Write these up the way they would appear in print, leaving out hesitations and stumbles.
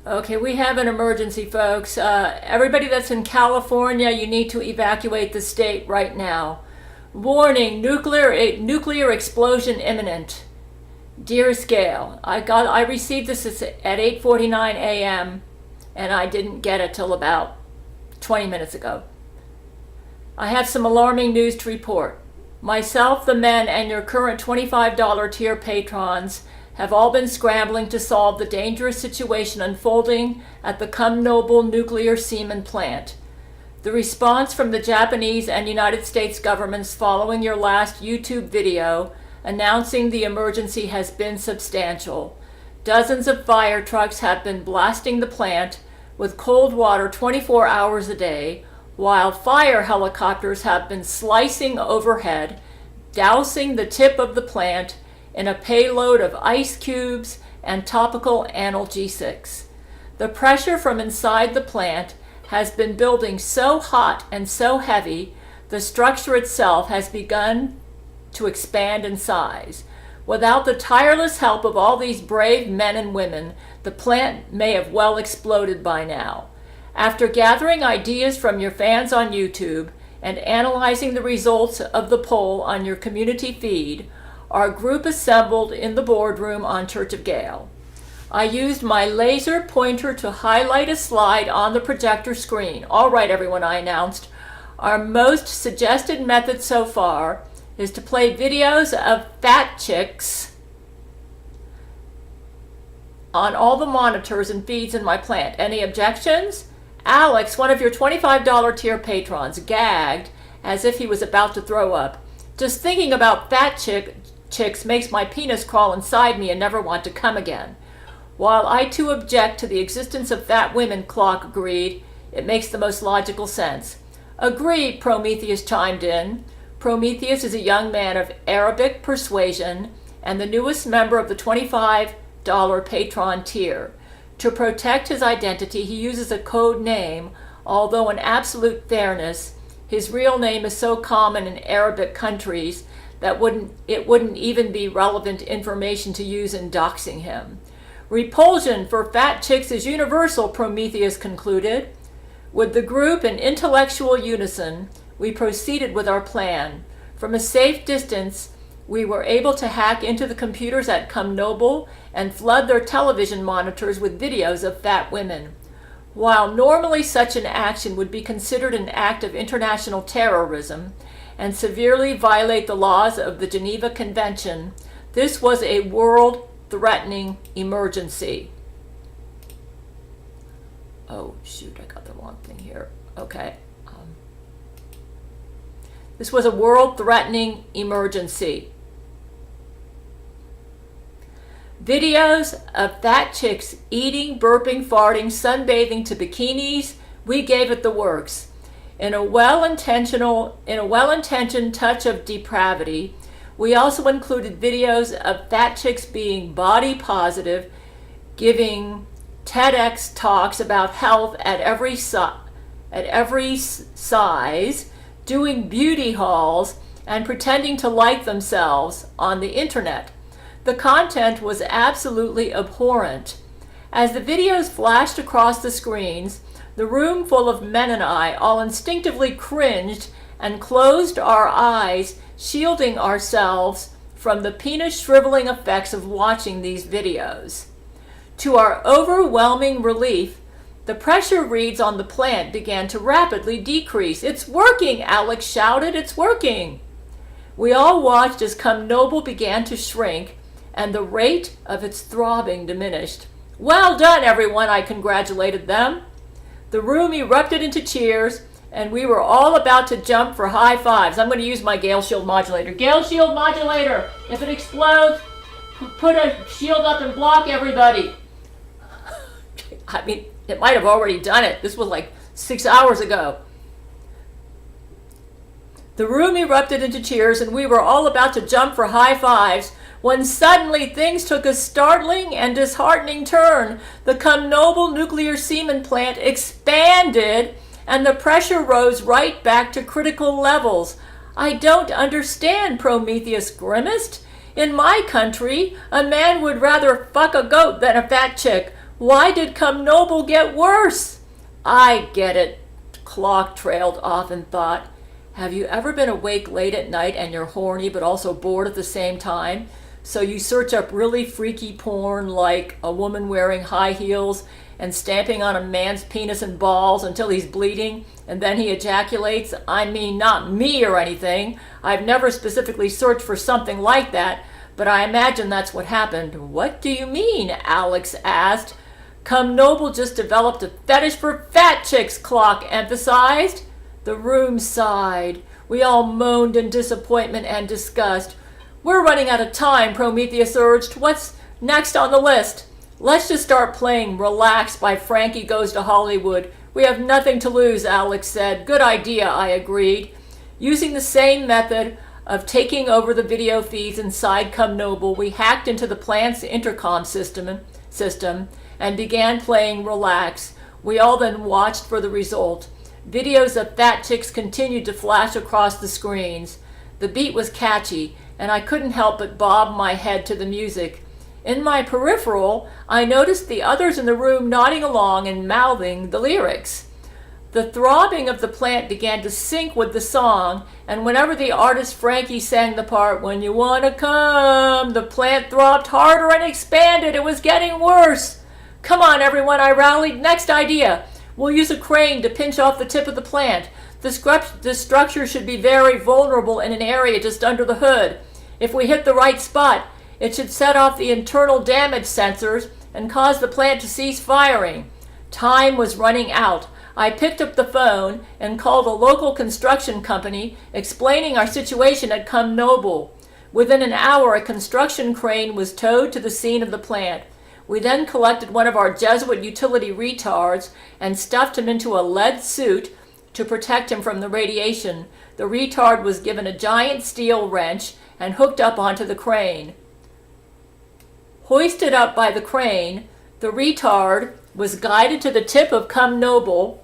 Okay, we have an emergency, folks. Everybody that's in California, you need to evacuate the state right now. Warning, nuclear explosion imminent. Dearest Gail, I received this at 8:49 a.m. and I didn't get it till about 20 minutes ago. I have some alarming news to report. Myself, the men, and your current $25 tier patrons have all been scrambling to solve the dangerous situation unfolding at the Cum Noble nuclear semen plant. The response from the Japanese and United States governments following your last YouTube video announcing the emergency has been substantial. Dozens of fire trucks have been blasting the plant with cold water 24 hours a day, while fire helicopters have been slicing overhead, dousing the tip of the plant in a payload of ice cubes and topical analgesics. The pressure from inside the plant has been building so hot and so heavy, the structure itself has begun to expand in size. Without the tireless help of all these brave men and women, the plant may have well exploded by now. After gathering ideas from your fans on YouTube and analyzing the results of the poll on your community feed, our group assembled in the boardroom on Church of Gail. I used my laser pointer to highlight a slide on the projector screen. All right, everyone, I announced. Our most suggested method so far is to play videos of fat chicks on all the monitors and feeds in my plant. Any objections? Alex, one of your $25 tier patrons, gagged as if he was about to throw up. Just thinking about fat chicks makes my penis crawl inside me and never want to come again. While I too object to the existence of fat women, Clock agreed. It makes the most logical sense. Agreed, Prometheus chimed in. Prometheus is a young man of Arabic persuasion and the newest member of the $25 patron tier. To protect his identity, he uses a code name, although in absolute fairness, his real name is so common in Arabic countries that it wouldn't even be relevant information to use in doxing him. Repulsion for fat chicks is universal, Prometheus concluded. With the group in intellectual unison, we proceeded with our plan. From a safe distance, we were able to hack into the computers at Cum Noble and flood their television monitors with videos of fat women. While normally such an action would be considered an act of international terrorism and severely violate the laws of the Geneva Convention, this was a world-threatening emergency. Oh, shoot, I got the wrong thing here. Okay. This was a world-threatening emergency. Videos of fat chicks eating, burping, farting, sunbathing to bikinis, we gave it the works. In a well-intentioned touch of depravity, we also included videos of fat chicks being body positive, giving TEDx talks about health at every size, doing beauty hauls, and pretending to like themselves on the internet. The content was absolutely abhorrent. As the videos flashed across the screens, the room full of men and I all instinctively cringed and closed our eyes, shielding ourselves from the penis shriveling effects of watching these videos. To our overwhelming relief, the pressure reads on the plant began to rapidly decrease. "It's working!" Alex shouted. "It's working!" We all watched as Cum Noble began to shrink and the rate of its throbbing diminished. "Well done, everyone," I congratulated them. The room erupted into cheers, and we were all about to jump for high fives. I'm going to use my Gale Shield modulator. Gale Shield modulator! If it explodes, put a shield up and block everybody. I mean, it might have already done it. This was like 6 hours ago. The room erupted into cheers, and we were all about to jump for high fives when suddenly things took a startling and disheartening turn. The Cum Noble nuclear semen plant expanded, and the pressure rose right back to critical levels. "I don't understand," Prometheus grimaced. "In my country, a man would rather fuck a goat than a fat chick. Why did Come Noble get worse? I get it, Clock trailed off and thought. Have you ever been awake late at night and you're horny but also bored at the same time? So you search up really freaky porn like a woman wearing high heels and stamping on a man's penis and balls until he's bleeding and then he ejaculates? I mean, not me or anything. I've never specifically searched for something like that, but I imagine that's what happened. What do you mean? Alex asked. Come Noble just developed a fetish for fat chicks, Clock emphasized. The room sighed. We all moaned in disappointment and disgust. We're running out of time, Prometheus urged. What's next on the list? Let's just start playing Relax by Frankie Goes to Hollywood. We have nothing to lose, Alex said. Good idea, I agreed. Using the same method of taking over the video feeds inside Come Noble, we hacked into the plant's intercom system and began playing Relax. We all then watched for the result. Videos of fat chicks continued to flash across the screens. The beat was catchy, and I couldn't help but bob my head to the music. In my peripheral, I noticed the others in the room nodding along and mouthing the lyrics. The throbbing of the plant began to sync with the song, and whenever the artist Frankie sang the part, "When you wanna come," the plant throbbed harder and expanded. It was getting worse. Come on, everyone, I rallied. Next idea. We'll use a crane to pinch off the tip of the plant. The structure should be very vulnerable in an area just under the hood. If we hit the right spot, it should set off the internal damage sensors and cause the plant to cease firing. Time was running out. I picked up the phone and called a local construction company, explaining our situation at Come Noble. Within an hour, a construction crane was towed to the scene of the plant. We then collected one of our Jesuit utility retards and stuffed him into a lead suit to protect him from the radiation. The retard was given a giant steel wrench and hooked up onto the crane. Hoisted up by the crane, the retard was guided to the tip of Come Noble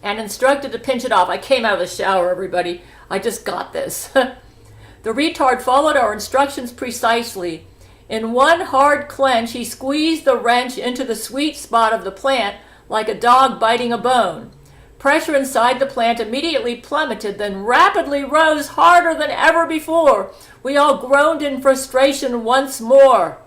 and instructed to pinch it off. I came out of the shower, everybody. I just got this. The retard followed our instructions precisely. In one hard clench, he squeezed the wrench into the sweet spot of the plant like a dog biting a bone. Pressure inside the plant immediately plummeted, then rapidly rose harder than ever before. We all groaned in frustration once more.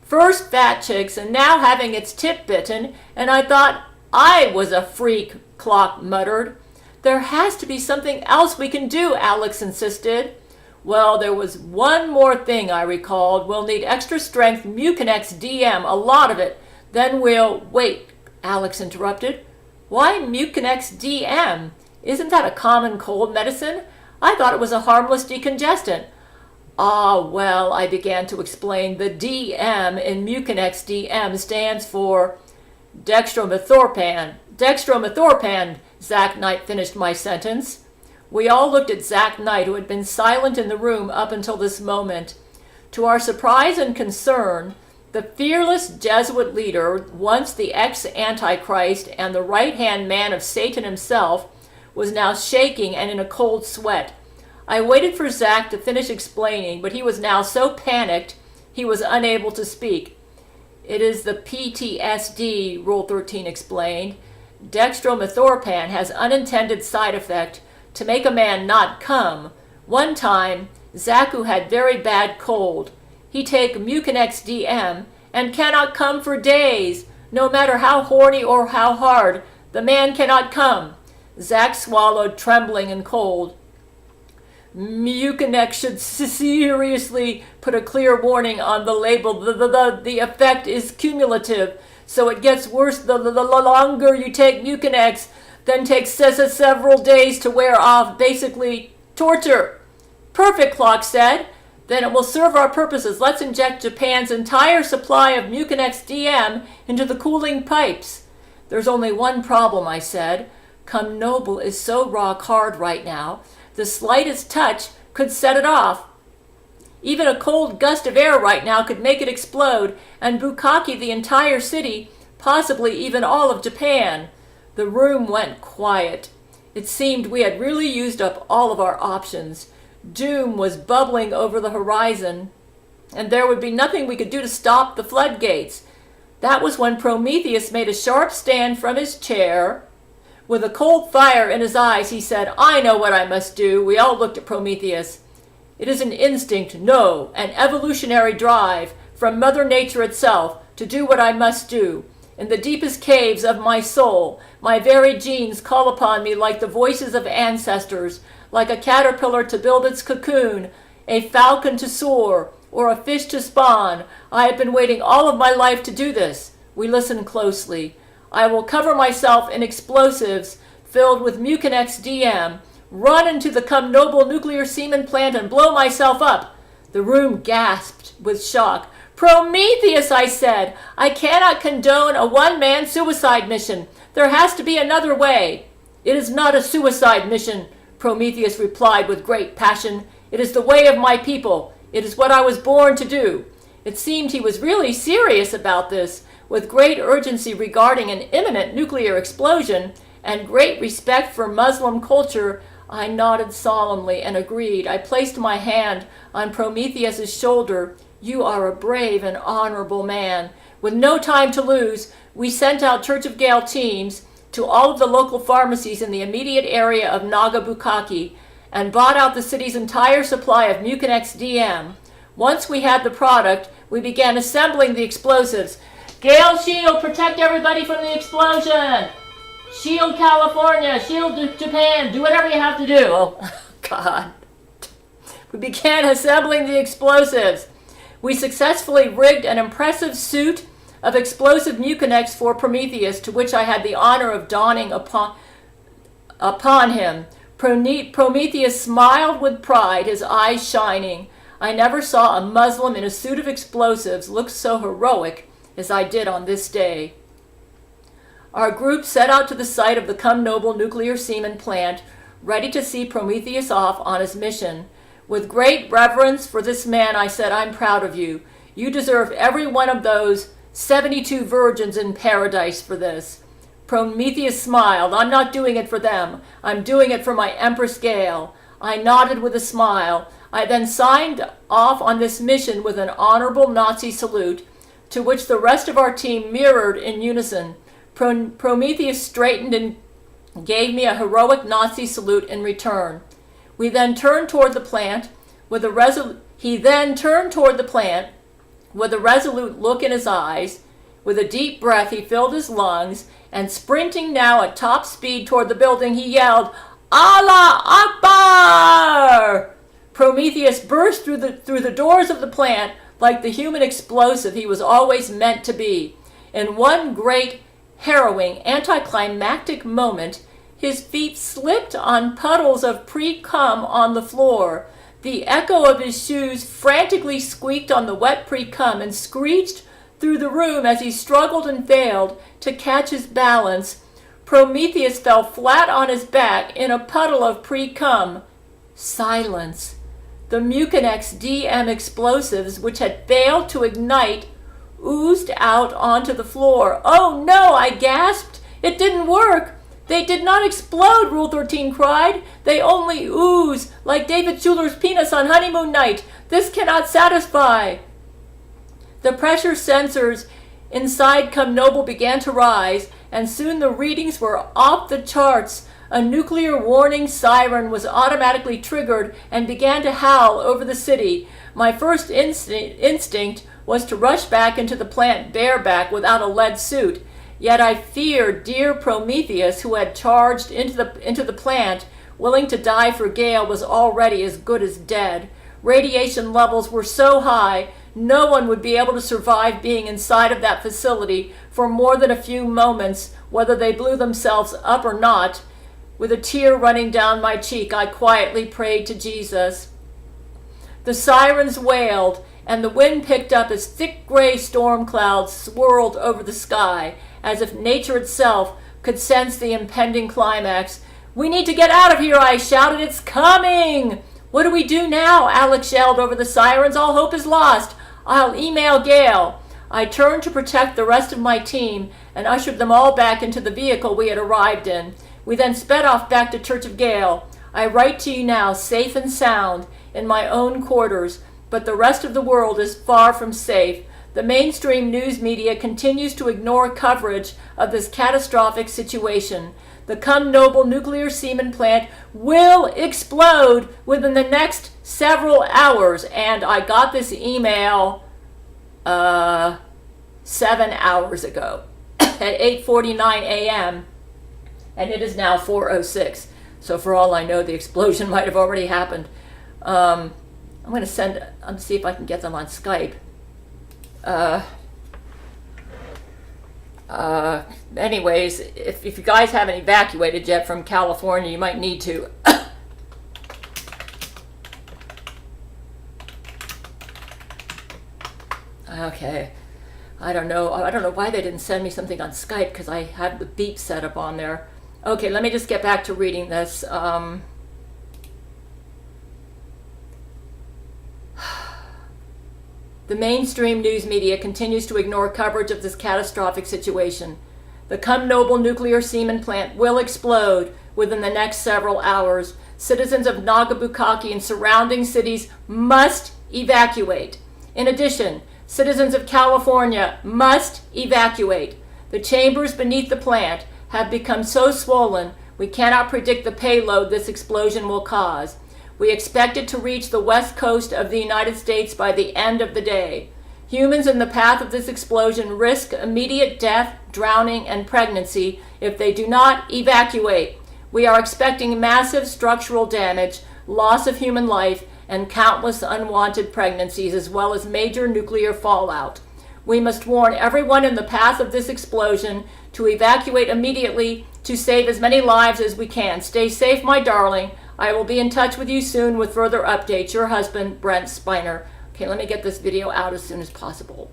First fat chicks, and now having its tip bitten, and I thought I was a freak, Clock muttered. There has to be something else we can do, Alex insisted. Well, there was one more thing I recalled. We'll need extra strength Mucinex DM, a lot of it. Then we'll... Wait, Alex interrupted. Why Mucinex DM? Isn't that a common cold medicine? I thought it was a harmless decongestant. Ah, well, I began to explain. The DM in Mucinex DM stands for dextromethorphan. Dextromethorphan, Zach Knight finished my sentence. We all looked at Zach Knight, who had been silent in the room up until this moment. To our surprise and concern, the fearless Jesuit leader, once the ex-Antichrist and the right-hand man of Satan himself, was now shaking and in a cold sweat. I waited for Zach to finish explaining, but he was now so panicked he was unable to speak. It is the PTSD, Rule 13 explained. Dextromethorphan has unintended side effect to make a man not come. One time, Zaku had very bad cold. He take Mucinex DM and cannot come for days. No matter how horny or how hard, the man cannot come. Zach swallowed, trembling and cold. Mucinex should seriously put a clear warning on the label. The effect is cumulative, so it gets worse the longer you take Mucinex. Then takes several days to wear off, basically torture. Perfect, Clock said. Then it will serve our purposes. Let's inject Japan's entire supply of Mucinex DM into the cooling pipes. There's only one problem, I said. Come Noble is so rock hard right now, the slightest touch could set it off. Even a cold gust of air right now could make it explode and bukkake the entire city, possibly even all of Japan. The room went quiet. It seemed we had really used up all of our options. Doom was bubbling over the horizon, and there would be nothing we could do to stop the floodgates. That was when Prometheus made a sharp stand from his chair. With a cold fire in his eyes, he said, "I know what I must do." We all looked at Prometheus. "It is an instinct, no, an evolutionary drive from Mother Nature itself to do what I must do. In the deepest caves of my soul, my very genes call upon me like the voices of ancestors, like a caterpillar to build its cocoon, a falcon to soar, or a fish to spawn. I have been waiting all of my life to do this." We listened closely. "I will cover myself in explosives filled with Mucinex DM, run into the Come Noble nuclear semen plant and blow myself up." The room gasped with shock. "Prometheus," I said, "I cannot condone a one-man suicide mission. There has to be another way." "It is not a suicide mission," Prometheus replied with great passion. "It is the way of my people. It is what I was born to do." It seemed he was really serious about this. With great urgency regarding an imminent nuclear explosion and great respect for Muslim culture, I nodded solemnly and agreed. I placed my hand on Prometheus's shoulder. "You are a brave and honorable man." With no time to lose, we sent out Church of Gail teams to all of the local pharmacies in the immediate area of Nagabukaki and bought out the city's entire supply of Mucinex DM. Once we had the product, we began assembling the explosives. "Gale Shield, protect everybody from the explosion! Shield California, Shield Japan, do whatever you have to do." Oh, God. We began assembling the explosives. We successfully rigged an impressive suit of explosive Mucinex for Prometheus, to which I had the honor of donning upon him. Prometheus smiled with pride, his eyes shining. I never saw a Muslim in a suit of explosives look so heroic as I did on this day. Our group set out to the site of the Come Noble nuclear semen plant, ready to see Prometheus off on his mission. With great reverence for this man, I said, "I'm proud of you. You deserve every one of those 72 virgins in paradise for this." Prometheus smiled. "I'm not doing it for them. I'm doing it for my Empress Gail." I nodded with a smile. I then signed off on this mission with an honorable Nazi salute, to which the rest of our team mirrored in unison. Prometheus straightened and gave me a heroic Nazi salute in return. He then turned toward the plant with a resolute look in his eyes. With a deep breath, he filled his lungs, and sprinting now at top speed toward the building, he yelled, "Allah Akbar!" Prometheus burst through the doors of the plant like the human explosive he was always meant to be. In one great, harrowing, anticlimactic moment, his feet slipped on puddles of pre-cum on the floor. The echo of his shoes frantically squeaked on the wet pre-cum and screeched through the room as he struggled and failed to catch his balance. Prometheus fell flat on his back in a puddle of pre-cum. Silence. The Mucinex DM explosives, which had failed to ignite, oozed out onto the floor. "Oh no," I gasped. "It didn't work." "They did not explode," Rule 13 cried. "They only ooze, like David Schuler's penis on honeymoon night. This cannot satisfy." The pressure sensors inside Come Noble began to rise, and soon the readings were off the charts. A nuclear warning siren was automatically triggered and began to howl over the city. My first instinct was to rush back into the plant bareback without a lead suit. Yet I feared dear Prometheus, who had charged into the plant, willing to die for Gail, was already as good as dead. Radiation levels were so high, no one would be able to survive being inside of that facility for more than a few moments, whether they blew themselves up or not. With a tear running down my cheek, I quietly prayed to Jesus. The sirens wailed, and the wind picked up as thick gray storm clouds swirled over the sky, as if nature itself could sense the impending climax. "We need to get out of here," I shouted. "It's coming!" "What do we do now?" Alex yelled over the sirens. "All hope is lost. I'll email Gail." I turned to protect the rest of my team and ushered them all back into the vehicle we had arrived in. We then sped off back to Church of Gail. I write to you now, safe and sound, in my own quarters, but the rest of the world is far from safe. The mainstream news media continues to ignore coverage of this catastrophic situation. The Cum Noble nuclear semen plant will explode within the next several hours. And I got this email 7 hours ago at 8:49 a.m. and it is now 4:06. So for all I know, the explosion might have already happened. I'm going to see if I can get them on Skype. Anyways, if you guys haven't evacuated yet from California, you might need to. Okay. I don't know why they didn't send me something on Skype, because I had the beep set up on there. Okay, let me just get back to reading this. The mainstream news media continues to ignore coverage of this catastrophic situation. The Cum Noble nuclear semen plant will explode within the next several hours. Citizens of Nagabukaki and surrounding cities must evacuate. In addition, citizens of California must evacuate. The chambers beneath the plant have become so swollen we cannot predict the payload this explosion will cause. We expect it to reach the west coast of the United States by the end of the day. Humans in the path of this explosion risk immediate death, drowning, and pregnancy if they do not evacuate. We are expecting massive structural damage, loss of human life, and countless unwanted pregnancies, as well as major nuclear fallout. We must warn everyone in the path of this explosion to evacuate immediately to save as many lives as we can. Stay safe, my darling. I will be in touch with you soon with further updates. Your husband, Brent Spiner. Okay, let me get this video out as soon as possible.